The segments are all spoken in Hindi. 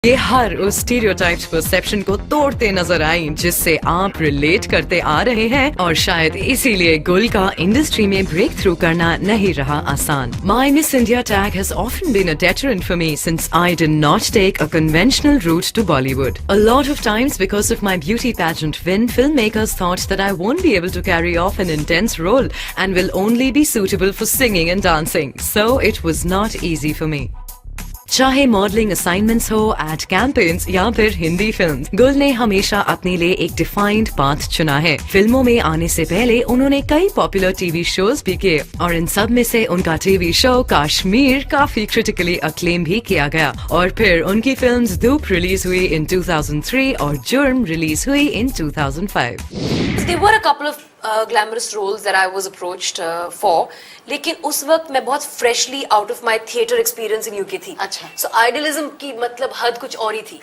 ये हर उस स्टीरियोटाइप्ड परसेप्शन को तोड़ते नजर आई जिससे आप रिलेट करते आ रहे हैं और शायद इसीलिए गुल का इंडस्ट्री में ब्रेक थ्रू करना नहीं रहा आसान। My Miss India tag has often been a deterrent for me since I did not take a conventional route to Bollywood. A lot of times because of my beauty pageant win, filmmakers thought that I won't be able to carry off an intense role and will only be suitable for singing and dancing. So it was not easy for me. चाहे मॉडलिंग असाइनमेंट्स हो, एड कैंपेन्स या फिर हिंदी फिल्म, गुल ने हमेशा अपने लिए एक डिफाइंड पाथ चुना है। फिल्मों में आने से पहले उन्होंने कई पॉपुलर टीवी शोज भी किए और इन सब में से उनका टीवी शो कश्मीर काफी क्रिटिकली अक्लेम भी किया गया। और फिर उनकी फिल्म्स धूप रिलीज हुई इन 2003 और जुर्म रिलीज हुई इन 2005। There were a couple of glamorous roles that I was approached for, लेकिन उस वक्त मैं बहुत freshly out of my theatre experience in UK थी। अच्छा। So idealism की मतलब हद कुछ और ही थी।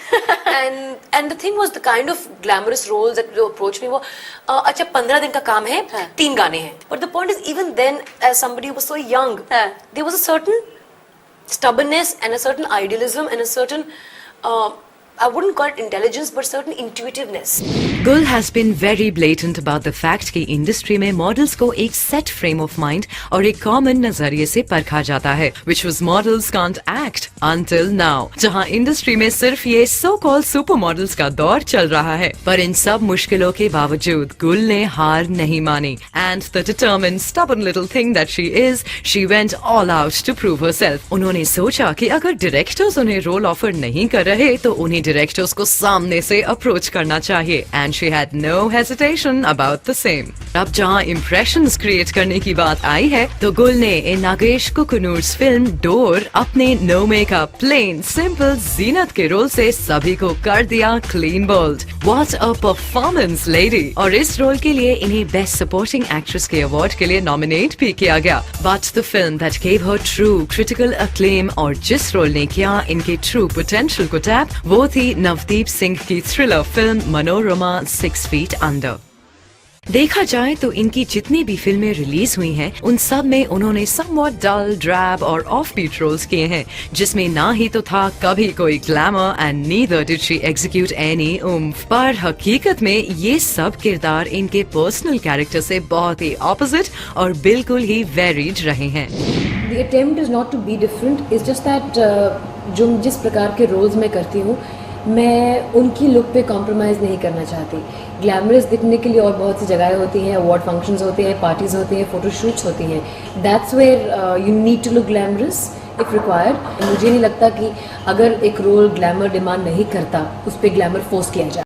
and the thing was the kind of glamorous roles that they approached me वो अच्छा 15 दिन का काम है, 3 गाने हैं। But the point is even then as somebody who was so young, there was a certain stubbornness and a certain idealism and a certain I wouldn't call it intelligence, but certain intuitiveness. Gul has been very blatant about the fact कि इंडस्ट्री में मॉडल्स को एक सेट फ्रेम ऑफ माइंड और एक कॉमन नजरिए से परखा जाता है, which was models can't act until now, जहां इंडस्ट्री में सिर्फ ये so called सुपर मॉडल्स का दौर चल रहा है। पर इन सब मुश्किलों के बावजूद गुल ने हार नहीं मानी and the determined stubborn little thing that she is, she went all out to prove herself. उन्होंने सोचा कि अगर डायरेक्टर्स उन्हें रोल ऑफर नहीं कर रहे तो उन्हें डायरेक्टर्स को सामने से अप्रोच करना चाहिए and she had no hesitation about the same. अब जहां इंप्रेशंस क्रिएट करने की बात आई है तो गुल ने इन नागेश कुकुनूर्स फिल्म डोर अपने नो मेकअप प्लेन सिंपल जीनत के रोल से सभी को कर दिया clean bowled. What a performance lady. और इस रोल के लिए इन्हें बेस्ट सपोर्टिंग एक्ट्रेस के अवार्ड के लिए नॉमिनेट भी किया गया। But the film that gave her true critical acclaim और जिस रोल ने किया इनके ट्रू पोटेंशियल को टैप वो थी नवदीप सिंह की thriller film Manorama 6 feet under. देखा जाए तो इनकी जितनी भी फिल्में रिलीज हुई हैं, उन सब में उन्होंने somewhat dull, drab और ऑफ बीट रोल्स किए हैं, जिसमें ना ही तो था कभी कोई glamour and neither did she execute any oomph। पर हकीकत में ये सब किरदार इनके पर्सनल कैरेक्टर से बहुत ही ऑपोजिट और बिल्कुल ही वेरिड रहे हैं। The attempt is not to be different, it's just that जो जिस प्रकार के रोल्स मैं करती हूँ मैं उनकी लुक पे कॉम्प्रोमाइज़ नहीं करना चाहती। ग्लैमरस दिखने के लिए और बहुत सी जगहें होती हैं, अवार्ड फंक्शंस होते हैं, पार्टीज़ होती हैं, फोटोशूट्स होती हैं। That's where you need to look glamorous if required. मुझे नहीं लगता कि अगर एक रोल ग्लैमर डिमांड नहीं करता उस पर ग्लैमर फोर्स किया जाए।